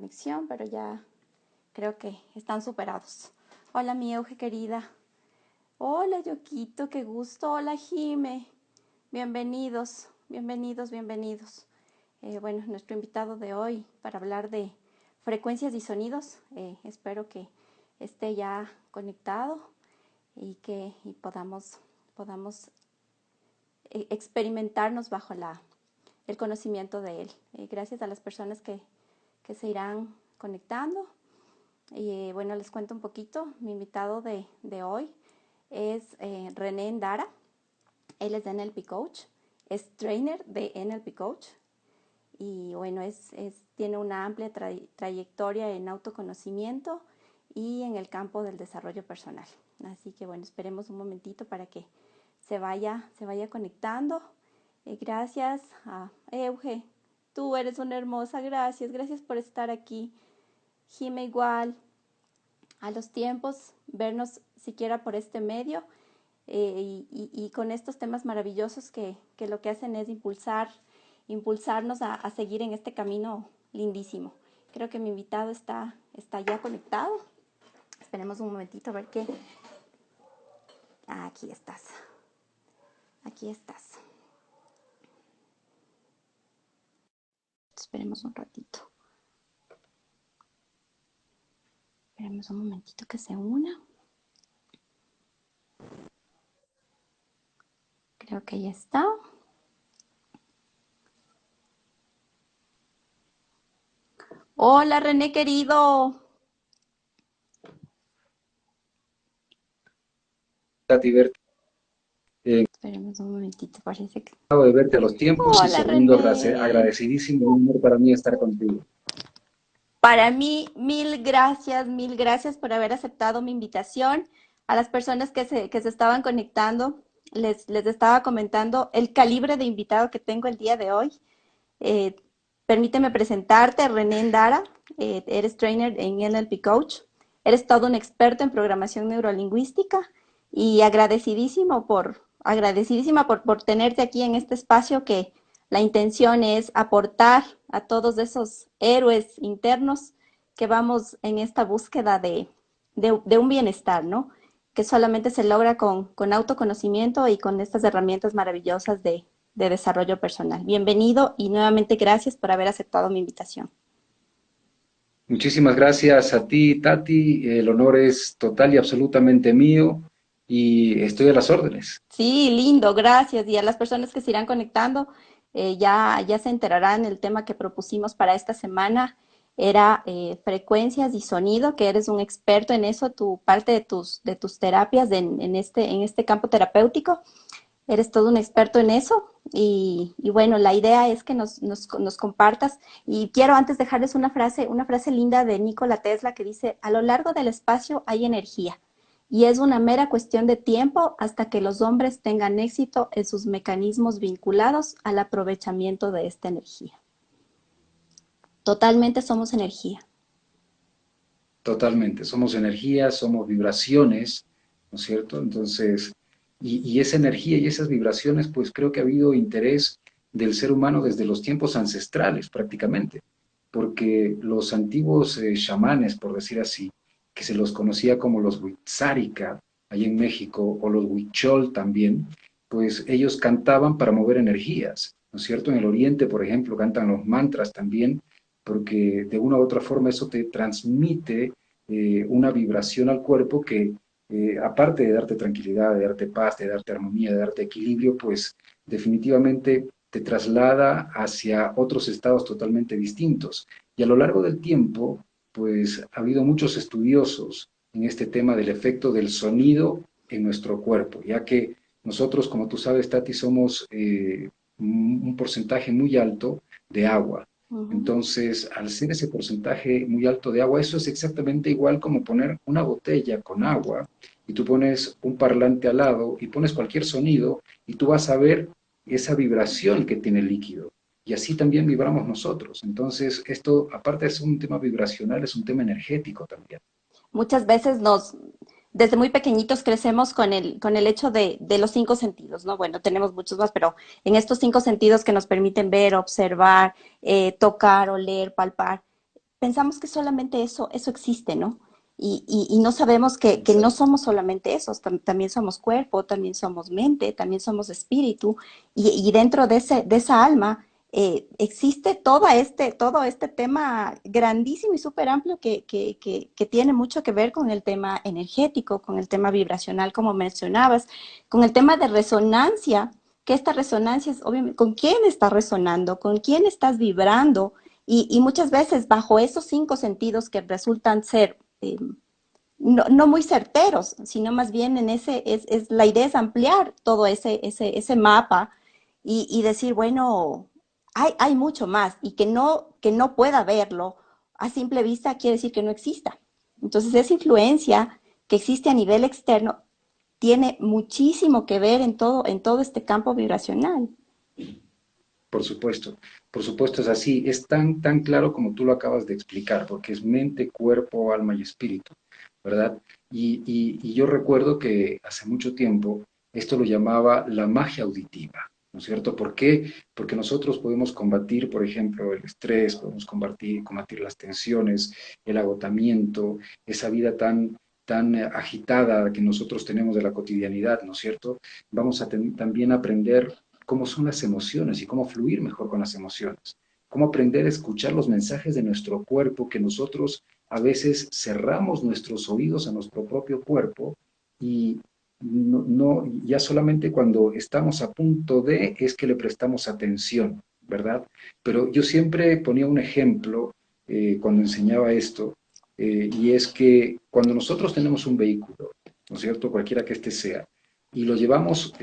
conexión, pero ya creo que están superados. Hola, mi Euge querida. Hola, Yoquito, qué gusto. Hola, Jime. Bienvenidos, bienvenidos, bienvenidos. Bueno, nuestro invitado de hoy para hablar de frecuencias y sonidos. Espero que esté ya conectado y que podamos experimentarnos bajo el conocimiento de él. Gracias a las personas que se irán conectando. Y bueno, les cuento un poquito. Mi invitado de hoy es René Ndara. Él es de NLP Coach, es trainer de NLP Coach y bueno, tiene una amplia trayectoria en autoconocimiento y en el campo del desarrollo personal. Así que bueno, esperemos un momentito para que se vaya conectando. Gracias a Euge, tú eres una hermosa, gracias por estar aquí. Jime igual, a los tiempos, vernos siquiera por este medio y con estos temas maravillosos que lo que hacen es impulsarnos a seguir en este camino lindísimo. Creo que mi invitado está ya conectado. Esperemos un momentito a ver qué. Aquí estás. Aquí estás. Esperemos un ratito. Esperemos un momentito que se una. Creo que ya está. Hola, René querido. Tati, verte. Esperemos un momentito, parece que. Acabo de verte a los tiempos y Hola, segundo, René. agradecidísimo, un honor para mí estar contigo. Para mí, mil gracias por haber aceptado mi invitación. A las personas que se estaban conectando, les estaba comentando el calibre de invitado que tengo el día de hoy. Eh, Permíteme presentarte, René Ndara. Eres trainer en NLP Coach. Eres todo un experto en programación neurolingüística y agradecidísima por tenerte aquí en este espacio que la intención es aportar a todos esos héroes internos que vamos en esta búsqueda de un bienestar, ¿no? Que solamente se logra con autoconocimiento y con estas herramientas maravillosas de desarrollo personal. Bienvenido y nuevamente gracias por haber aceptado mi invitación. Muchísimas gracias a ti, Tati. El honor es total y absolutamente mío y estoy a las órdenes. Sí, lindo, gracias. Y a las personas que se irán conectando, ya se enterarán el tema que propusimos para esta semana. Era frecuencias y sonido, que eres un experto en eso, tu parte de tus terapias en este campo terapéutico. Eres todo un experto en eso y bueno, la idea es que nos compartas y quiero antes dejarles una frase linda de Nikola Tesla que dice, a lo largo del espacio hay energía y es una mera cuestión de tiempo hasta que los hombres tengan éxito en sus mecanismos vinculados al aprovechamiento de esta energía. Totalmente somos energía. Totalmente. Somos energía, somos vibraciones, ¿no es cierto? Entonces, y esa energía y esas vibraciones, pues creo que ha habido interés del ser humano desde los tiempos ancestrales prácticamente, porque los antiguos chamanes, por decir así, que se los conocía como los Huitzárika, ahí en México, o los Huichol también, pues ellos cantaban para mover energías, ¿no es cierto? En el oriente, por ejemplo, cantan los mantras también, porque de una u otra forma eso te transmite una vibración al cuerpo que, aparte de darte tranquilidad, de darte paz, de darte armonía, de darte equilibrio, pues definitivamente te traslada hacia otros estados totalmente distintos. Y a lo largo del tiempo, pues ha habido muchos estudiosos en este tema del efecto del sonido en nuestro cuerpo, ya que nosotros, como tú sabes, Tati, somos un porcentaje muy alto de agua. Uh -huh. Entonces, al ser ese porcentaje muy alto de agua, eso es exactamente igual como poner una botella con agua y tú pones un parlante al lado y pones cualquier sonido y tú vas a ver esa vibración que tiene el líquido. Y así también vibramos nosotros. Entonces, esto, aparte de ser un tema vibracional, es un tema energético también. Muchas veces desde muy pequeñitos crecemos con el hecho de los cinco sentidos, ¿no? Bueno, tenemos muchos más, pero en estos cinco sentidos que nos permiten ver, observar, tocar, oler, palpar, pensamos que solamente eso existe, ¿no? Y no sabemos que no Exacto. somos solamente esos, también somos cuerpo, también somos mente, también somos espíritu, y dentro de esa alma existe todo este tema grandísimo y súper amplio que tiene mucho que ver con el tema energético, con el tema vibracional, como mencionabas, con el tema de resonancia, que esta resonancia es obviamente con quién estás resonando, con quién estás vibrando, y muchas veces bajo esos 5 sentidos que resultan ser no muy certeros, sino más bien en la idea es ampliar todo ese mapa y decir, bueno, hay mucho más y que no pueda verlo a simple vista quiere decir que no exista. Entonces esa influencia que existe a nivel externo tiene muchísimo que ver en todo este campo vibracional. Por supuesto es así, es tan claro como tú lo acabas de explicar, porque es mente, cuerpo, alma y espíritu, ¿verdad? Y yo recuerdo que hace mucho tiempo esto lo llamaba la magia auditiva, ¿no es cierto? ¿Por qué? Porque nosotros podemos combatir, por ejemplo, el estrés, podemos combatir las tensiones, el agotamiento, esa vida tan agitada que nosotros tenemos de la cotidianidad, ¿no es cierto? Vamos a también aprender cómo son las emociones y cómo fluir mejor con las emociones, cómo aprender a escuchar los mensajes de nuestro cuerpo, que nosotros a veces cerramos nuestros oídos a nuestro propio cuerpo y ya solamente cuando estamos a punto de es que le prestamos atención, ¿verdad? Pero yo siempre ponía un ejemplo cuando enseñaba esto, y es que cuando nosotros tenemos un vehículo, ¿no es cierto? Cualquiera que éste sea, y lo llevamos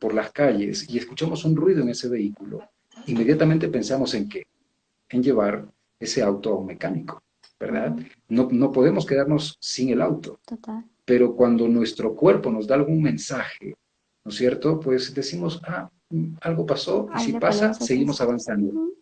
por las calles y escuchamos un ruido en ese vehículo, inmediatamente pensamos en qué, en llevar ese auto a un mecánico, ¿verdad? Ujú, No podemos quedarnos sin el auto, total. pero cuando nuestro cuerpo nos da algún mensaje, ¿no es cierto? Pues decimos, algo pasó y Ahí si le pasa, ponemos seguimos atención. avanzando Ujú,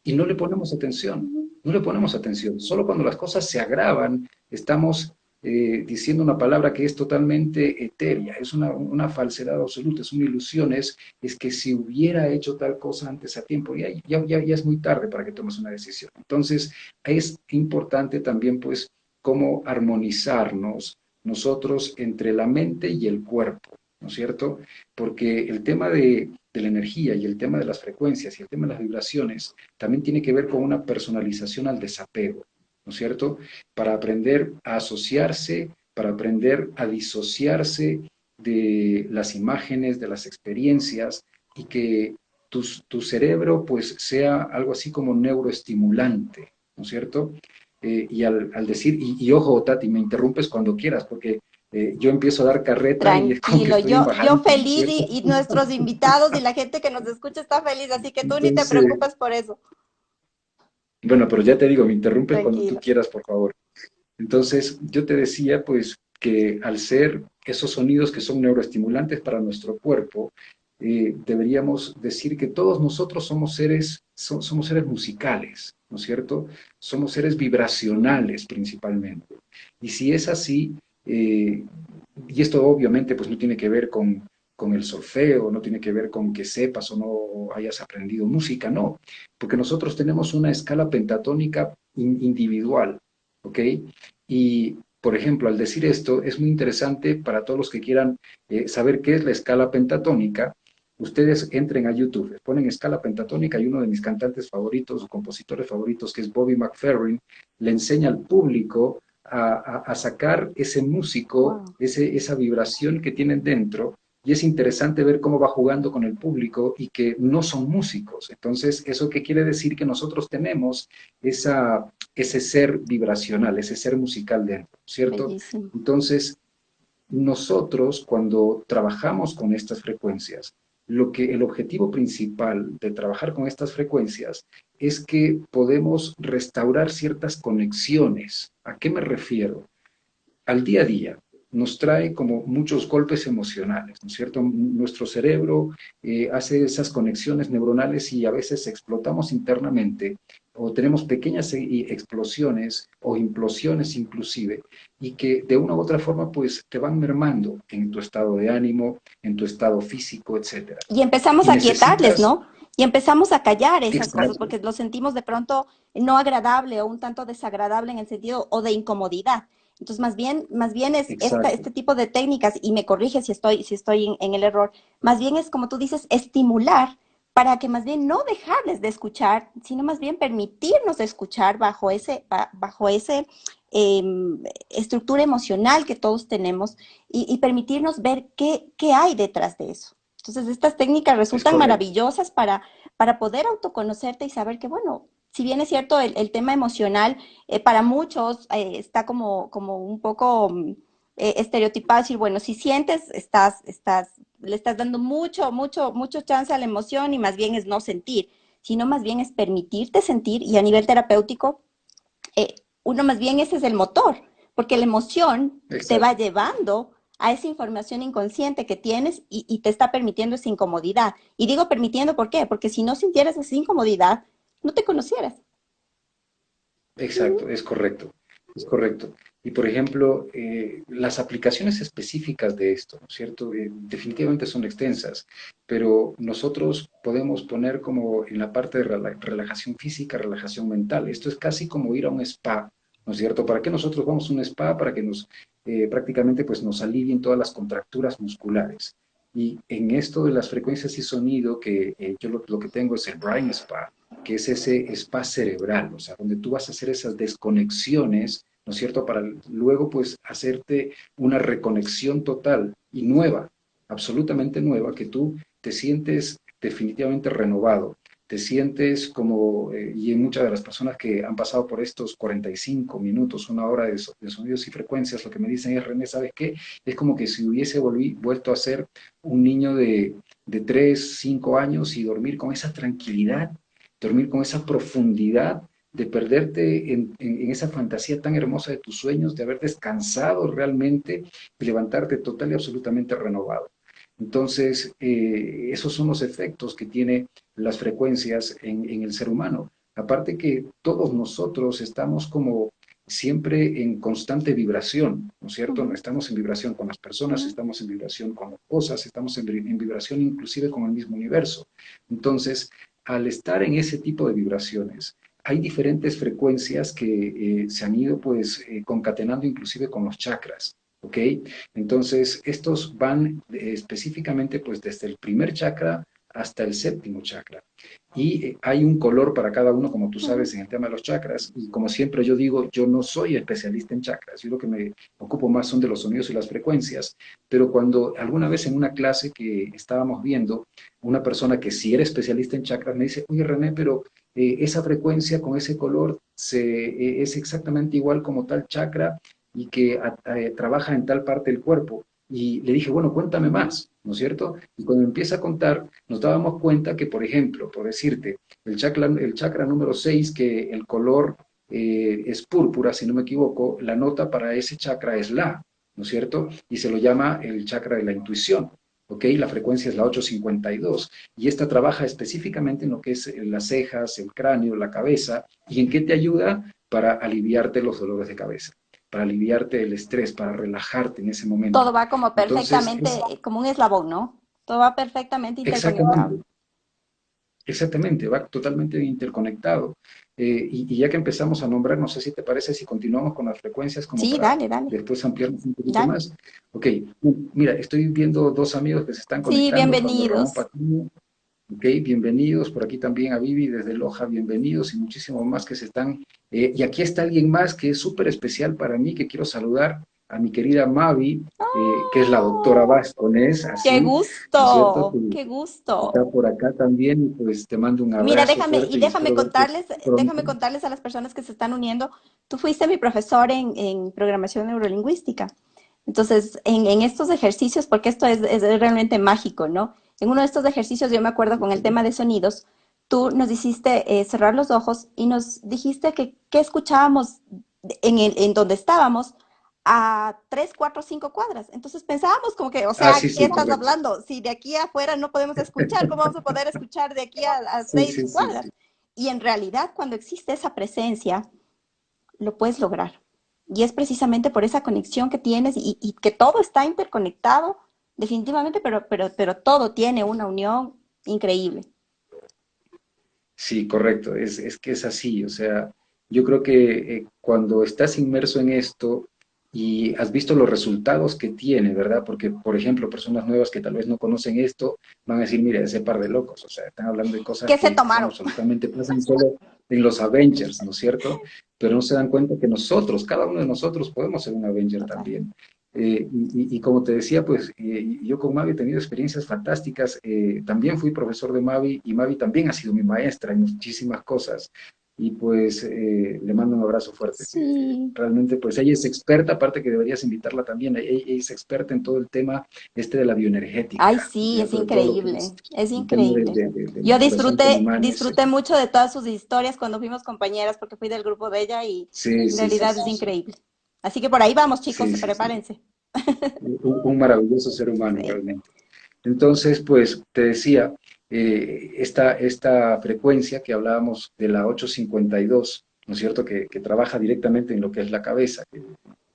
y no le ponemos atención, ujú. no le ponemos atención. Solo cuando las cosas se agravan, estamos diciendo una palabra que es totalmente etérea, es una falsedad absoluta, es una ilusión, es que si hubiera hecho tal cosa antes a tiempo, ya es muy tarde para que tomes una decisión. Entonces, es importante también, pues, cómo armonizarnos nosotros entre la mente y el cuerpo, ¿no es cierto? Porque el tema de la energía y el tema de las frecuencias y el tema de las vibraciones también tiene que ver con una personalización al desapego, ¿no es cierto? Para aprender a asociarse, para aprender a disociarse de las imágenes, de las experiencias y que tu cerebro pues sea algo así como neuroestimulante, ¿no es cierto? Y al decir, ojo, Tati, me interrumpes cuando quieras, porque yo empiezo a dar carreta y es como que Tranquilo, estoy yo embajadito, ¿no es feliz cierto? y nuestros invitados y la gente que nos escucha está feliz, así que tú ni te Entonces, preocupes por eso. bueno, pero ya te digo, me interrumpes cuando tú Tranquilo. quieras, por favor. Entonces, yo te decía, pues, que al ser esos sonidos que son neuroestimulantes para nuestro cuerpo, deberíamos decir que todos nosotros somos somos seres musicales, ¿no es cierto? Somos seres vibracionales principalmente. Y si es así, eh, y esto obviamente pues no tiene que ver con el solfeo, no tiene que ver con que sepas o no hayas aprendido música, no, porque nosotros tenemos una escala pentatónica individual, ¿ok? Y, por ejemplo, al decir esto, es muy interesante para todos los que quieran saber qué es la escala pentatónica. Ustedes entren a YouTube, ponen escala pentatónica y uno de mis cantantes favoritos o compositores favoritos, que es Bobby McFerrin, le enseña al público a sacar ese músico, Wow. esa vibración que tienen dentro. Y es interesante ver cómo va jugando con el público y que no son músicos. Entonces, ¿eso qué quiere decir? Que nosotros tenemos ese ser vibracional, ese ser musical dentro, ¿cierto? Bellísimo. Entonces, nosotros cuando trabajamos con estas frecuencias, el objetivo principal de trabajar con estas frecuencias es que podemos restaurar ciertas conexiones. ¿A qué me refiero? Al día a día nos trae como muchos golpes emocionales, ¿no es cierto? Nuestro cerebro hace esas conexiones neuronales y a veces explotamos internamente o tenemos pequeñas explosiones o implosiones inclusive y que de una u otra forma pues te van mermando en tu estado de ánimo, en tu estado físico, etcétera. Y empezamos Y a quietarles, necesitas, ¿no? Y empezamos a callar esas cosas Exacto, porque lo sentimos de pronto no agradable o un tanto desagradable en el sentido o de incomodidad. Entonces, más bien es exacto, este tipo de técnicas, y me corrige si estoy en el error, más bien es, como tú dices, estimular para que más bien no dejarles de escuchar, sino más bien permitirnos escuchar bajo ese eh, estructura emocional que todos tenemos y permitirnos ver qué hay detrás de eso. Entonces, estas técnicas es resultan correcto. maravillosas para poder autoconocerte y saber que, bueno, si bien es cierto, el tema emocional para muchos está como un poco estereotipado, decir, bueno, si sientes, le estás dando mucho chance a la emoción y más bien es no sentir, sino más bien es permitirte sentir y a nivel terapéutico, uno más bien ese es el motor, porque la emoción te va Exacto. llevando a esa información inconsciente que tienes y te está permitiendo esa incomodidad. Y digo permitiendo, ¿por qué? Porque si no sintieras esa incomodidad, no te conocieras. Uh -huh. Exacto, es correcto, es correcto. Y por ejemplo, las aplicaciones específicas de esto, ¿no es cierto? Definitivamente son extensas, pero nosotros podemos poner como en la parte de relajación física, relajación mental. Esto es casi como ir a un spa, ¿no es cierto? ¿Para qué nosotros vamos a un spa? Para que nos prácticamente pues nos alivien todas las contracturas musculares. Y en esto de las frecuencias y sonido, que yo lo que tengo es el Brain Spa, que es ese spa cerebral, o sea, donde tú vas a hacer esas desconexiones, ¿no es cierto?, para luego pues hacerte una reconexión total y nueva, absolutamente nueva, que tú te sientes definitivamente renovado, te sientes como, y en muchas de las personas que han pasado por estos 45 minutos, una hora de sonidos y frecuencias, lo que me dicen es, René, ¿sabes qué? Es como que si hubiese vuelto a ser un niño de 3, 5 años y dormir con esa tranquilidad, dormir con esa profundidad, de perderte en esa fantasía tan hermosa de tus sueños, de haber descansado realmente y levantarte total y absolutamente renovado. Entonces, esos son los efectos que tiene las frecuencias en el ser humano. Aparte que todos nosotros estamos como siempre en constante vibración, ¿no es Uh cierto? -huh. Estamos en vibración con las Uh personas, -huh. estamos en vibración con las cosas, estamos en vibración inclusive con el mismo universo. Entonces, al estar en ese tipo de vibraciones, hay diferentes frecuencias que se han ido pues concatenando inclusive con los chakras, ¿ok? Entonces, estos van específicamente pues desde el primer chakra hasta el séptimo chakra. Y hay un color para cada uno, como tú Uh -huh. sabes, en el tema de los chakras. Y como siempre yo digo, yo no soy especialista en chakras. Yo lo que me ocupo más son de los sonidos y las frecuencias. Pero cuando alguna vez en una clase que estábamos viendo, una persona que sí era especialista en chakras me dice, oye René, pero esa frecuencia con ese color es exactamente igual como tal chakra y que trabaja en tal parte del cuerpo. Y le dije, bueno, cuéntame más, ¿no es cierto? Y cuando empieza a contar, nos dábamos cuenta que, por ejemplo, por decirte, el chakra número 6 que el color es púrpura, si no me equivoco, la nota para ese chakra es la, ¿no es cierto? Y se lo llama el chakra de la intuición, ¿ok? La frecuencia es la 852 y esta trabaja específicamente en lo que es las cejas, el cráneo, la cabeza, y en qué te ayuda para aliviarte los dolores de cabeza, para aliviarte el estrés, para relajarte en ese momento. Todo va como Entonces, es perfectamente, como un eslabón, ¿no? Todo va perfectamente interconectado. exactamente, exactamente, va totalmente interconectado. Y ya que empezamos a nombrar, no sé si te parece si continuamos con las frecuencias como Sí, para dale, después ampliarnos un poquito dale. más. Ok, mira, estoy viendo dos amigos que se están Sí, conectando, Pablo Ramón bienvenidos. Patiño. Ok, bienvenidos. Por aquí también a Vivi desde Loja, bienvenidos y muchísimos más que se están. Y aquí está alguien más que es súper especial para mí, que quiero saludar a mi querida Mavi, que es la doctora ¡Oh! Vascones, ¡Qué así, ¿no es cierto? gusto! Que ¡Qué gusto! está por acá también y pues te mando un Mira, abrazo fuerte y espero verte pronto. déjame contarles a las personas que se están uniendo. Tú fuiste mi profesor en programación neurolingüística. Entonces, en estos ejercicios, porque esto es realmente mágico, ¿no? En uno de estos ejercicios, yo me acuerdo con el tema de sonidos, tú nos hiciste cerrar los ojos y nos dijiste que escuchábamos en donde estábamos a 3, 4, 5 cuadras. Entonces pensábamos como que, o Ah, sea, sí, ¿qué sí, estás correcto. hablando? Si de aquí afuera no podemos escuchar, ¿cómo vamos a poder escuchar de aquí a Sí, seis sí, sí, cuadras? sí. Y en realidad, cuando existe esa presencia, lo puedes lograr. Y es precisamente por esa conexión que tienes y que todo está interconectado, definitivamente, pero todo tiene una unión increíble. Sí, correcto, es que es así, o sea, yo creo que cuando estás inmerso en esto y has visto los resultados que tiene, ¿verdad? Porque, por ejemplo, personas nuevas que tal vez no conocen esto van a decir, mira, ese par de locos, o sea, están hablando de cosas ¿Qué se que son tomaron? absolutamente, pasan solo en los Avengers, ¿no es cierto? Pero no se dan cuenta que nosotros, cada uno de nosotros podemos ser un Avenger Total. también. Y como te decía, pues yo con Mavi he tenido experiencias fantásticas. También fui profesor de Mavi y Mavi también ha sido mi maestra en muchísimas cosas. Y pues le mando un abrazo fuerte. Sí. Realmente, pues ella es experta, aparte que deberías invitarla también. Ella es experta en todo el tema este de la Ay, bioenergética, ¿no es sí, es cierto? De todo lo que increíble, es el tema increíble. de Yo nuestro centro disfruté, humano. disfruté mucho de todas sus historias cuando fuimos compañeras porque fui del grupo de ella y Sí, en sí, sí, realidad es sí, sí. increíble. Así que por ahí vamos, chicos, Sí, sí, sí. prepárense. Un maravilloso ser humano, Sí. realmente. Entonces, pues te decía, esta frecuencia que hablábamos de la 852, ¿no es cierto? Que trabaja directamente en lo que es la cabeza, que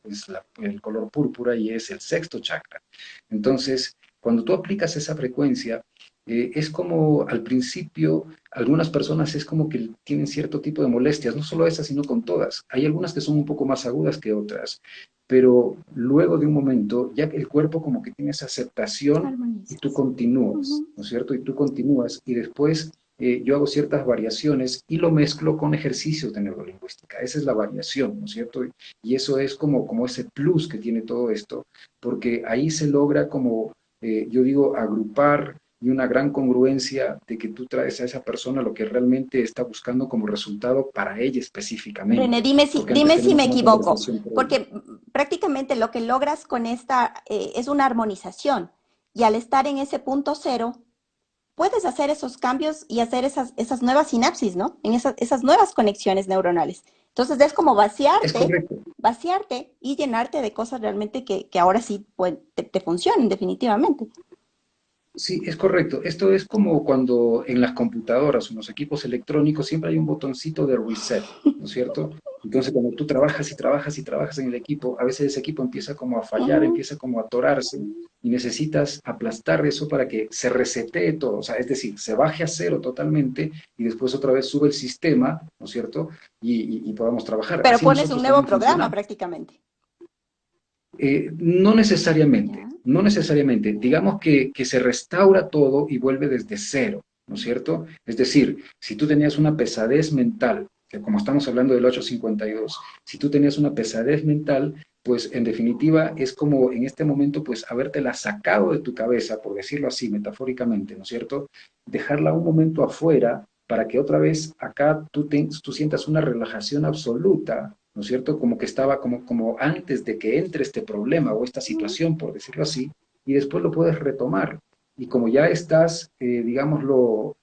es el color púrpura y es el sexto chakra. Entonces, cuando tú aplicas esa frecuencia, es como al principio, algunas personas es como que tienen cierto tipo de molestias, no solo esas, sino con todas. Hay algunas que son un poco más agudas que otras, pero luego de un momento, ya que el cuerpo como que tiene esa aceptación y tú Armonizas. continúas, Ujú. ¿no es cierto? Y tú continúas y después yo hago ciertas variaciones y lo mezclo con ejercicios de neurolingüística. Esa es la variación, ¿no es cierto? Y eso es como ese plus que tiene todo esto, porque ahí se logra como, yo digo, agrupar y una gran congruencia de que tú traes a esa persona lo que realmente está buscando como resultado para ella René, específicamente, porque antes dime si me tenemos una equivoco, conversación previa. porque prácticamente lo que logras con esta es una armonización y al estar en ese punto cero, puedes hacer esos cambios y hacer esas nuevas sinapsis, ¿no? En esas nuevas conexiones neuronales. Entonces es como Es vaciarte, correcto. vaciarte y llenarte de cosas realmente que ahora sí pues, te funcionen definitivamente. Sí, es correcto. Esto es como cuando en las computadoras o en los equipos electrónicos siempre hay un botoncito de reset, ¿no es cierto? Entonces, cuando tú trabajas y trabajas y trabajas en el equipo, a veces ese equipo empieza como a fallar, Ujú. empieza como a atorarse y necesitas aplastar eso para que se resetee todo, o sea, es decir, se baje a cero totalmente y después otra vez sube el sistema, ¿no es cierto? Y podamos trabajar. Pero Así pones un nosotros nuevo también programa funcionamos. prácticamente. No ¿Ya? necesariamente, no necesariamente. Digamos que se restaura todo y vuelve desde cero, ¿no es cierto? Es decir, si tú tenías una pesadez mental, que como estamos hablando del 852, si tú tenías una pesadez mental, pues en definitiva es como en este momento, pues habértela sacado de tu cabeza, por decirlo así, metafóricamente, ¿no es cierto? Dejarla un momento afuera para que otra vez acá tú sientas una relajación absoluta, ¿no es cierto? Como que estaba como antes de que entre este problema o esta Ujú. situación, por decirlo así, y después lo puedes retomar. Y como ya estás, digámoslo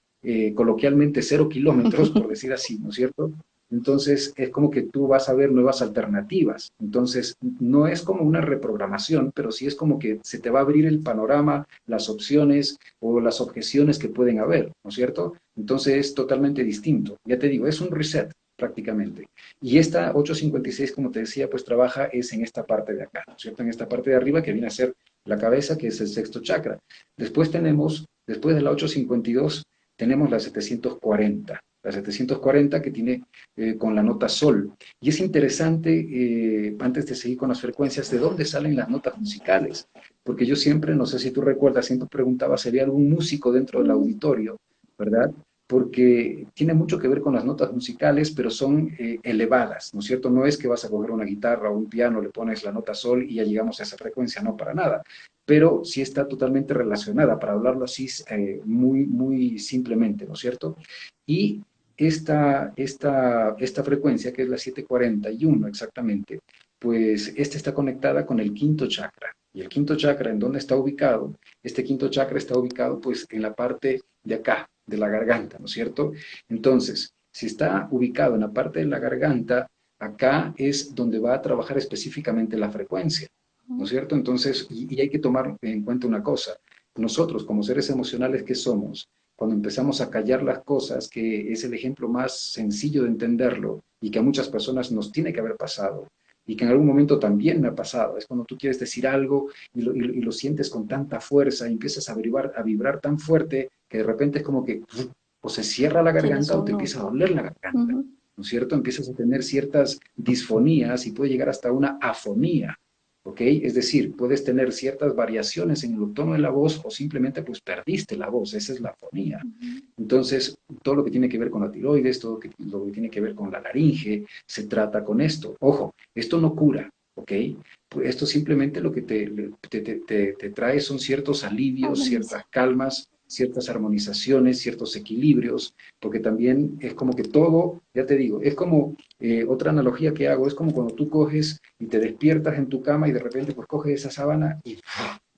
coloquialmente, 0 kilómetros, por decir así, ¿no es cierto? Entonces es como que tú vas a ver nuevas alternativas. Entonces no es como una reprogramación, pero sí es como que se te va a abrir el panorama, las opciones o las objeciones que pueden haber, ¿no es cierto? Entonces es totalmente distinto. Ya te digo, es un reset prácticamente. Y esta 856, como te decía, pues trabaja es en esta parte de acá, ¿no es cierto? En esta parte de arriba que viene a ser la cabeza, que es el sexto chakra. Después tenemos, después de la 852, tenemos la 740 que tiene con la nota sol. Y es interesante, antes de seguir con las frecuencias, de dónde salen las notas musicales. Porque yo siempre, no sé si tú recuerdas, siempre preguntaba, ¿sería algún músico dentro del Mm. auditorio? ¿Verdad? Porque tiene mucho que ver con las notas musicales, pero son elevadas, ¿no es cierto? No es que vas a coger una guitarra o un piano, le pones la nota sol y ya llegamos a esa frecuencia, no, para nada. Pero sí está totalmente relacionada, para hablarlo así muy simplemente, ¿no es cierto? Y esta frecuencia, que es la 741 exactamente, pues esta está conectada con el quinto chakra. Y el quinto chakra, ¿en dónde está ubicado? Este quinto chakra está ubicado pues en la parte de acá, de la garganta, ¿no es cierto? Entonces, si está ubicado en la parte de la garganta, acá es donde va a trabajar específicamente la frecuencia, ¿no es Ujú. cierto? Entonces, y hay que tomar en cuenta una cosa, nosotros como seres emocionales que somos, cuando empezamos a callar las cosas, que es el ejemplo más sencillo de entenderlo y que a muchas personas nos tiene que haber pasado, y que en algún momento también me ha pasado, es cuando tú quieres decir algo y lo sientes con tanta fuerza y empiezas a vibrar tan fuerte que de repente es como que o se cierra la Tienes garganta o un te empieza a nudo. doler la garganta, Ujú, ¿no es cierto? Empiezas a tener ciertas disfonías y puede llegar hasta una afonía, ¿ok? Es decir, puedes tener ciertas variaciones en el tono de la voz o simplemente pues perdiste la voz, esa es la afonía. ujú. Entonces, todo lo que tiene que ver con la tiroides, lo que tiene que ver con la laringe, se trata con esto. Ojo, esto no cura, ¿ok? Pues esto simplemente lo que te trae son ciertos alivios, ciertas Armoniza. calmas, ciertas armonizaciones, ciertos equilibrios, porque también es como que todo, ya te digo, es como otra analogía que hago, es como cuando tú coges y te despiertas en tu cama y de repente pues coges esa sábana y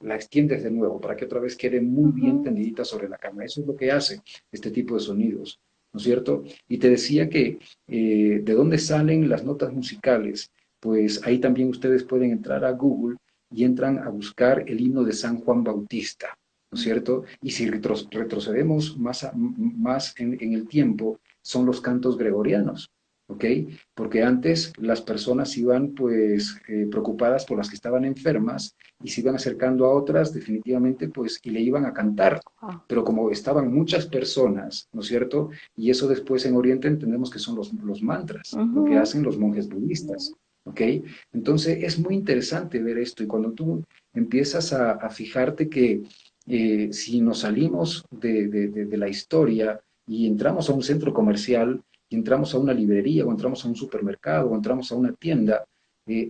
la extiendes de nuevo para que otra vez quede muy bien Ujú. tendidita sobre la cama. Eso es lo que hace este tipo de sonidos, ¿no es cierto? Y te decía que de dónde salen las notas musicales, pues ahí también ustedes pueden entrar a Google y entran a buscar el himno de San Juan Bautista, ¿no es cierto? Y si retrocedemos más en el tiempo, son los cantos gregorianos, ¿ok? Porque antes las personas iban pues preocupadas por las que estaban enfermas y se iban acercando a otras definitivamente pues y le iban a cantar. Wow. Pero como estaban muchas personas, ¿no es cierto? Y eso después en Oriente entendemos que son los mantras, lo que Ujú. hacen los monjes budistas, ¿ok? Entonces es muy interesante ver esto y cuando tú empiezas a fijarte que si nos salimos de la historia y entramos a un centro comercial, y entramos a una librería o entramos a un supermercado o entramos a una tienda,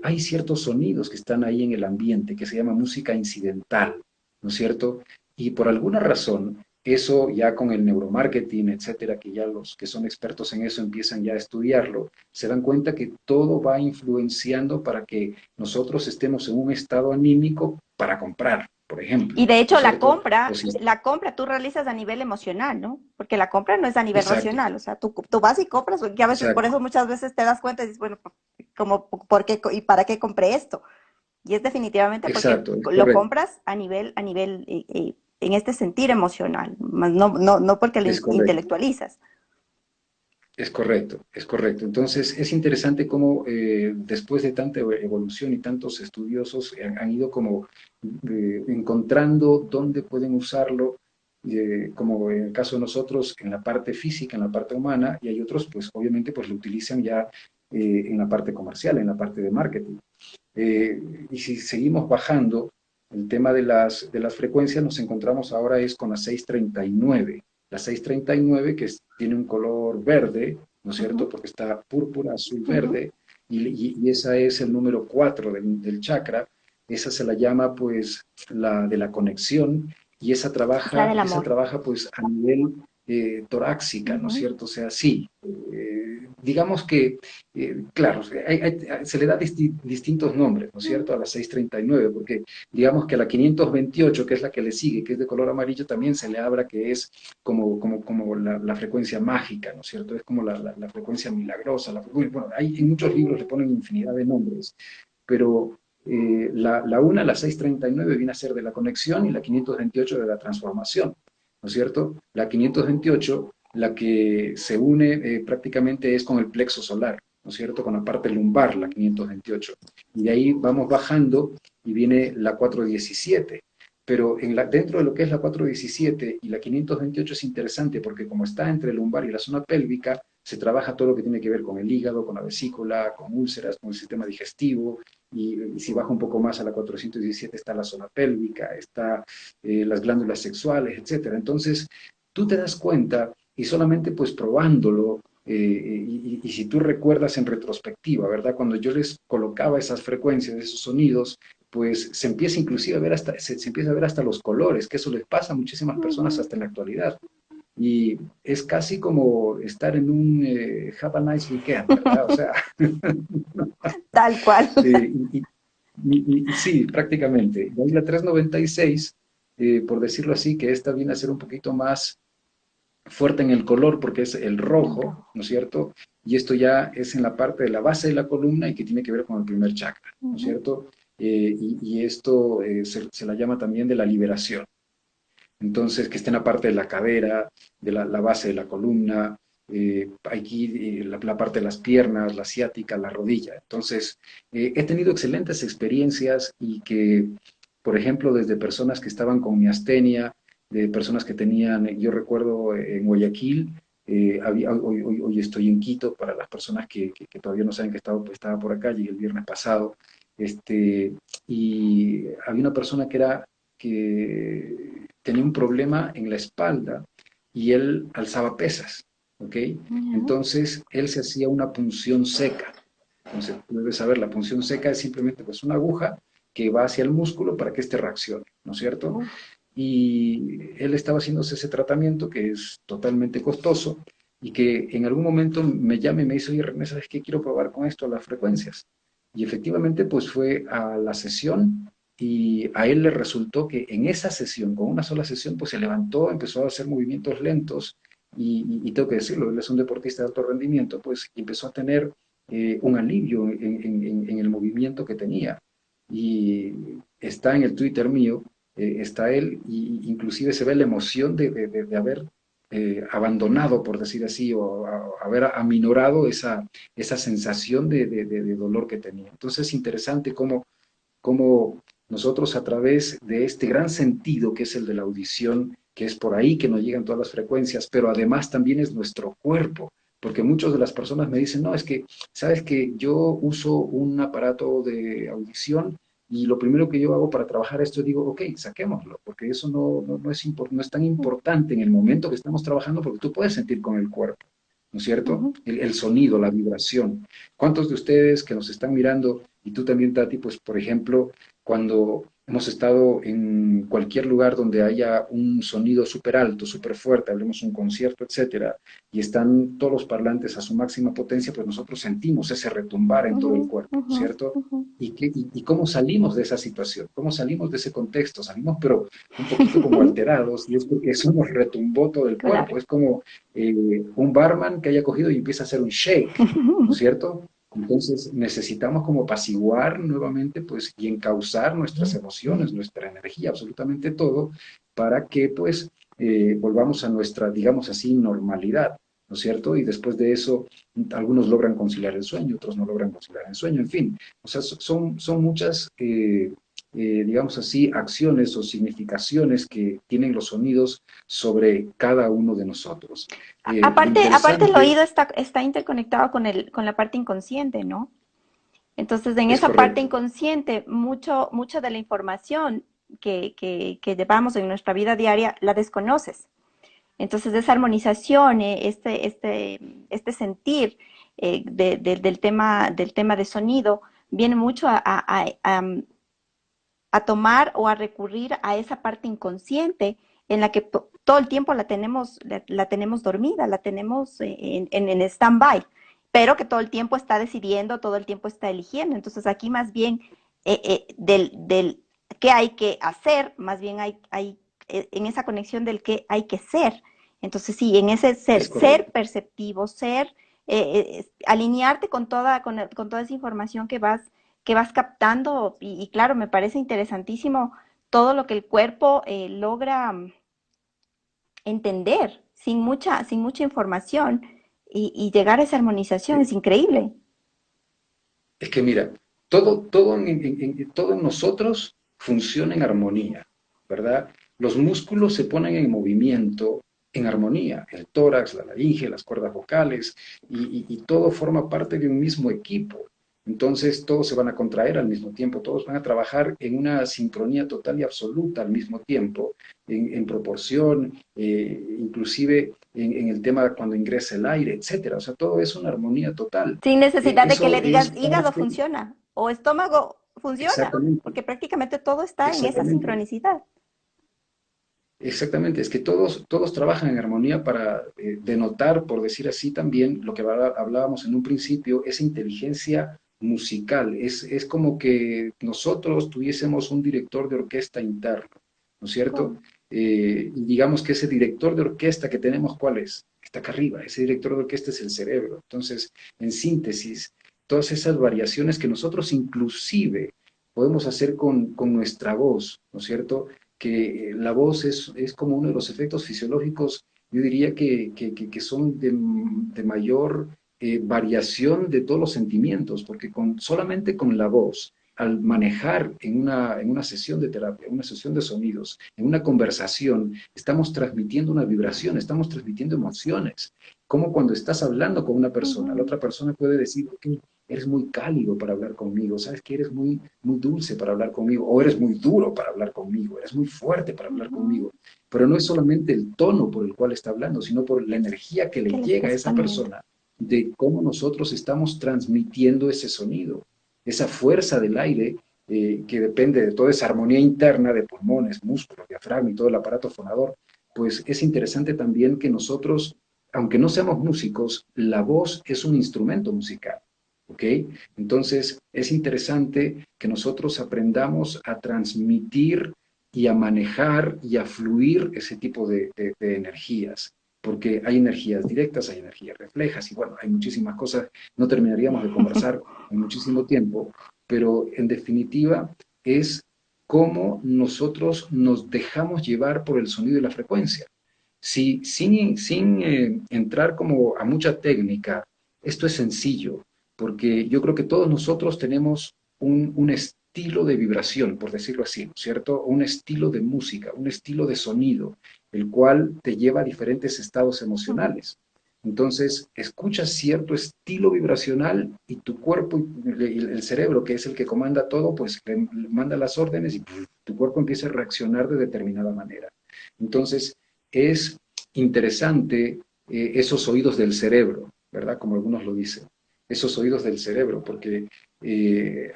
hay ciertos sonidos que están ahí en el ambiente que se llama música incidental, ¿no es cierto? Y por alguna razón, eso ya con el neuromarketing, etcétera, que ya los que son expertos en eso empiezan ya a estudiarlo, se dan cuenta que todo va influenciando para que nosotros estemos en un estado anímico para comprar, por ejemplo, Y de ¿no hecho es cierto? O si, la compra tú realizas a nivel emocional, ¿no? Porque la compra no es a nivel exacto, racional, o sea, tú vas y compras, y a veces, por exacto, eso muchas veces te das cuenta y dices, bueno, como, ¿por qué y para qué compré esto? Y es definitivamente porque exacto, es lo correcto, compras a nivel, en este sentir emocional, no porque lo es correcto. intelectualizas. Es correcto, es correcto. Entonces, es interesante cómo después de tanta evolución y tantos estudiosos han ido como encontrando dónde pueden usarlo, como en el caso de nosotros, en la parte física, en la parte humana, y hay otros, pues obviamente, pues lo utilizan ya en la parte comercial, en la parte de marketing. Y si seguimos bajando, el tema de las frecuencias nos encontramos ahora es con la 639. La 639 que tiene un color verde, ¿no es cierto? Ujú, Porque está púrpura, azul, ujú. verde, y esa es el número 4 del chakra. Esa se la llama pues la de la conexión y Es la del esa amor. trabaja pues a nivel torácica, ¿no es Ujú. cierto? O sea, sí, digamos que claro, se le da distintos nombres, ¿no es cierto? A la 639, porque digamos que a la 528, que es la que le sigue, que es de color amarillo, también se le habla que es como la frecuencia mágica, ¿no es cierto? Es como la frecuencia milagrosa. Bueno, hay, en muchos libros le ponen infinidad de nombres, pero la 639 viene a ser de la conexión y la 528 de la transformación, ¿no es cierto? La 528, la que se une prácticamente es con el plexo solar, ¿no es cierto? Con la parte lumbar, la 528. Y de ahí vamos bajando y viene la 417. Pero dentro de lo que es la 417 y la 528 es interesante porque como está entre el lumbar y la zona pélvica, se trabaja todo lo que tiene que ver con el hígado, con la vesícula, con úlceras, con el sistema digestivo, y si baja un poco más a la 417 está la zona pélvica, está las glándulas sexuales, etcétera. Entonces, tú te das cuenta y solamente pues probándolo, y si tú recuerdas en retrospectiva, ¿verdad? Cuando yo les colocaba esas frecuencias, esos sonidos, pues se empieza inclusive a ver hasta, se empieza a ver hasta los colores, que eso les pasa a muchísimas personas Ujú. hasta en la actualidad. Y es casi como estar en un Have a nice weekend, ¿verdad? O sea, Tal cual. sí, prácticamente. Y ahí la 396, por decirlo así, que esta viene a ser un poquito más fuerte en el color porque es el El rojo, rojo. ¿no es cierto? Y esto ya es en la parte de la base de la columna y que tiene que ver con el primer chakra, ¿no es Ujú. cierto? Y esto se la llama también de la liberación. Entonces, que está en la parte de la cadera, de la base de la columna, aquí la parte de las piernas, la ciática, la rodilla. Entonces, he tenido excelentes experiencias y que, por ejemplo, desde personas que estaban con miastenia, de personas que tenían, yo recuerdo en Guayaquil, hoy estoy en Quito, para las personas que todavía no saben que estaba por acá, llegué el viernes pasado, y había una persona que tenía un problema en la espalda y él alzaba pesas, ¿ok? Ya. Entonces él se hacía una punción seca. Entonces, tú debes saber, la punción seca es simplemente pues una aguja que va hacia el músculo para que éste reaccione, ¿no es cierto? Uf. Y él estaba haciéndose ese tratamiento que es totalmente costoso y que en algún momento me llama y me dice, oye, René, ¿sabes qué? Quiero probar con esto las frecuencias. Y efectivamente, pues fue a la sesión y a él le resultó que en esa sesión, con una sola sesión, pues se levantó, empezó a hacer movimientos lentos y tengo que decirlo, él es un deportista de alto rendimiento, pues y empezó a tener un alivio en el movimiento que tenía. Y está en el Twitter mío, está él, y inclusive se ve la emoción de haber abandonado, por decir así, o haber aminorado esa sensación de dolor que tenía. Entonces es interesante cómo nosotros a través de este gran sentido que es el de la audición, que es por ahí que nos llegan todas las frecuencias, pero además también es nuestro cuerpo, porque muchas de las personas me dicen, no, es que, sabes que yo uso un aparato de audición y lo primero que yo hago para trabajar esto, digo, ok, saquémoslo, porque eso no es tan importante en el momento que estamos trabajando, porque tú puedes sentir con el cuerpo, ¿no es cierto? Ujú. El sonido, la vibración. ¿Cuántos de ustedes que nos están mirando, y tú también, Tati, pues por ejemplo, cuando hemos estado en cualquier lugar donde haya un sonido súper alto, súper fuerte, hablemos un concierto, etcétera, y están todos los parlantes a su máxima potencia, pues nosotros sentimos ese retumbar en todo Ujú, el cuerpo, ujú, ¿cierto? ujú. ¿Y cómo salimos de esa situación? ¿Cómo salimos de ese contexto? Salimos, pero un poquito como alterados, y es porque eso nos retumbó todo el Claro. cuerpo. Es como un barman que haya cogido y empieza a hacer un shake, ¿no es cierto? Entonces necesitamos como apaciguar nuevamente, pues, y encauzar nuestras emociones, nuestra energía, absolutamente todo, para que, pues, volvamos a nuestra, digamos así, normalidad, ¿no es cierto? Y después de eso, algunos logran conciliar el sueño, otros no logran conciliar el sueño, en fin, o sea, son muchas, digamos así, acciones o significaciones que tienen los sonidos sobre cada uno de nosotros. Lo Aparte el interesante oído está interconectado con la parte inconsciente, ¿no? Entonces, en es esa parte correcto. inconsciente, mucha de la información que llevamos en nuestra vida diaria la desconoces. Entonces, esa armonización, este sentir del tema de sonido, viene mucho a tomar o a recurrir a esa parte inconsciente en la que todo el tiempo la tenemos dormida, la tenemos en stand-by, pero que todo el tiempo está decidiendo, todo el tiempo está eligiendo. Entonces aquí más bien del qué hay que hacer, más bien hay en esa conexión del qué hay que ser. Entonces sí, en ese Es ser correcto. perceptivo, alinearte con toda esa información que vas captando y claro, me parece interesantísimo todo lo que el cuerpo logra entender sin mucha información y llegar a esa armonización Eh, es increíble. Es que mira, todo en nosotros funciona en armonía, ¿verdad? Los músculos se ponen en movimiento en armonía, el tórax, la laringe, las cuerdas vocales, y todo forma parte de un mismo equipo. Entonces todos se van a contraer al mismo tiempo, todos van a trabajar en una sincronía total y absoluta al mismo tiempo, en proporción, inclusive en el tema cuando ingresa el aire, etcétera. O sea, todo es una armonía total. Sin necesidad de que le Eso es digas hígado parte, funciona o estómago funciona, exactamente, porque prácticamente todo está en esa exactamente, sincronicidad. exactamente. Es que todos trabajan en armonía para denotar, por decir así también, lo que hablábamos en un principio, esa inteligencia musical. Es como que nosotros tuviésemos un director de orquesta interno, ¿no es cierto? ¿Cómo? Y digamos que ese director de orquesta que tenemos, ¿cuál es? Está acá arriba. Ese director de orquesta es el cerebro. Entonces, en síntesis, todas esas variaciones que nosotros inclusive podemos hacer con nuestra voz, ¿no es cierto? Que la voz es como uno de los efectos fisiológicos, yo diría que son de mayor variación de todos los sentimientos, porque solamente con la voz al manejar en una sesión de terapia, una sesión de sonidos, en una conversación, estamos transmitiendo una vibración, estamos transmitiendo emociones. Como cuando estás hablando con una persona, la Ujú, otra persona puede decir, ok, eres muy cálido para hablar conmigo, sabes que eres muy, muy dulce para hablar conmigo, o eres muy duro para hablar conmigo, eres muy fuerte para hablar ujú. conmigo. Pero no es solamente el tono por el cual está hablando, sino por la energía que le ¿Qué le llega a estás esa poniendo? persona de cómo nosotros estamos transmitiendo ese sonido, esa fuerza del aire que depende de toda esa armonía interna de pulmones, músculos, diafragma y todo el aparato fonador, pues es interesante también que nosotros, aunque no seamos músicos, la voz es un instrumento musical. ¿Ok? Entonces es interesante que nosotros aprendamos a transmitir y a manejar y a fluir ese tipo de energías, porque hay energías directas, hay energías reflejas y bueno, hay muchísimas cosas, no terminaríamos de conversar en muchísimo tiempo, pero en definitiva es cómo nosotros nos dejamos llevar por el sonido y la frecuencia. Si, sin entrar como a mucha técnica, esto es sencillo, porque yo creo que todos nosotros tenemos un estilo de vibración, por decirlo así, ¿no es cierto? Un estilo de música, un estilo de sonido, el cual te lleva a diferentes estados Ujú. emocionales. Entonces, escuchas cierto estilo vibracional y tu cuerpo y el cerebro, que es el que comanda todo, pues le manda las órdenes y tu cuerpo empieza a reaccionar de determinada manera. Entonces, es interesante esos oídos del cerebro, ¿verdad? Como algunos lo dicen, esos oídos del cerebro, porque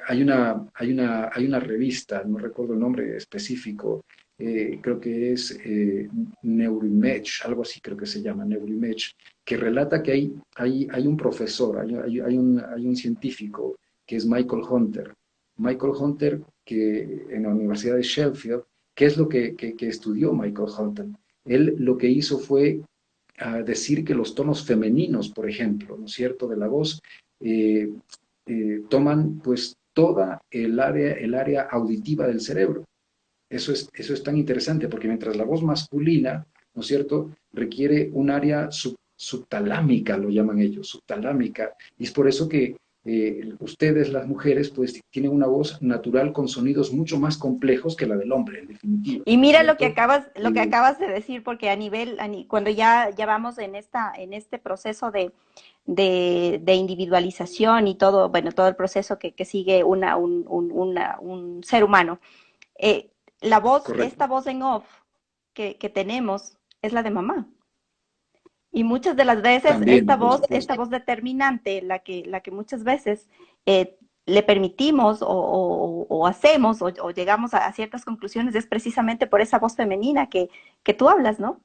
hay una revista, no recuerdo el nombre específico, creo que es Neuroimage, algo así creo que se llama, Neuroimage, que relata que hay un profesor, hay un científico que es Michael Hunter. Michael Hunter, que en la Universidad de Sheffield, ¿qué es lo que estudió Michael Hunter? Él lo que hizo fue decir que los tonos femeninos, por ejemplo, ¿no es cierto?, de la voz, eh, toman pues toda el área auditiva del cerebro. Eso es tan interesante porque mientras la voz masculina, ¿no es cierto?, requiere un área subtalámica, lo llaman ellos, subtalámica, y es por eso que ustedes, las mujeres, pues tienen una voz natural con sonidos mucho más complejos que la del hombre, en definitiva, Y ¿no es mira cierto? lo que acabas de decir, porque cuando ya vamos en este proceso de individualización y todo, bueno, todo el proceso que sigue un ser humano, eh, Correcto. esta voz en off que tenemos es la de mamá. Y muchas de las veces También, por esta supuesto. voz determinante, la que muchas veces le permitimos o hacemos o llegamos a ciertas conclusiones es precisamente por esa voz femenina que tú hablas, ¿no?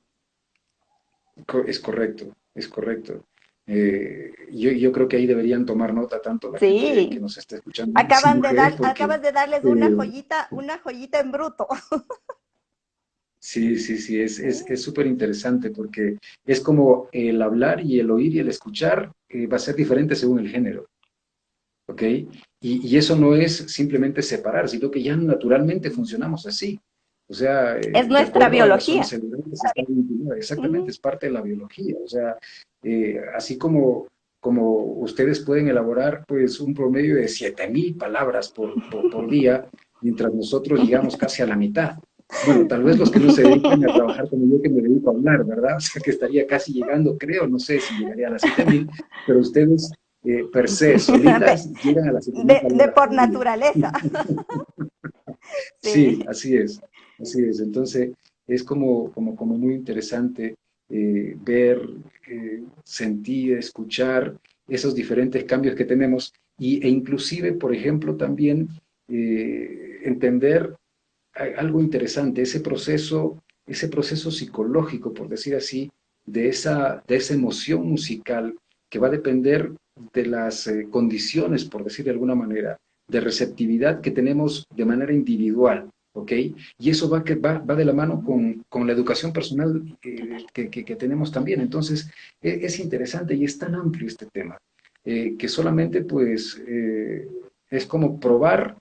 Es correcto, es correcto. Yo creo que ahí deberían tomar nota tanto la gente que Sí, nos está escuchando, hombres y mujeres, porque acabas de darles eh, una joyita en bruto. sí, sí, sí, Sí. es súper interesante porque es como el hablar y el oír y el escuchar va a ser diferente según el género, ¿ok? Y eso no es simplemente separar, sino que ya naturalmente funcionamos así. O sea, Es de nuestra acuerdo a las zonas biología. cerebrales está vinculada, exactamente, Ujú. es parte de la biología. O sea, así como, como ustedes pueden elaborar pues un promedio de 7.000 palabras por día, mientras nosotros llegamos casi a la mitad. Bueno, tal vez los que no se dedican a trabajar como yo que me dedico a hablar, ¿verdad? O sea, que estaría casi llegando, creo, no sé si llegaría a las 7.000, pero ustedes per se, solitas, llegan a las 7.000 De palabras por por día. naturaleza. Sí, Sí. así es, así es. Entonces, es como muy interesante ver, sentir, escuchar esos diferentes cambios que tenemos e inclusive, por ejemplo, también entender algo interesante, ese proceso psicológico, por decir así, de esa emoción musical que va a depender de las condiciones, por decir de alguna manera, de receptividad que tenemos de manera individual, ¿ok? Y eso va de la mano con la educación personal que tenemos también. Entonces, es interesante y es tan amplio este tema, que solamente pues es como probar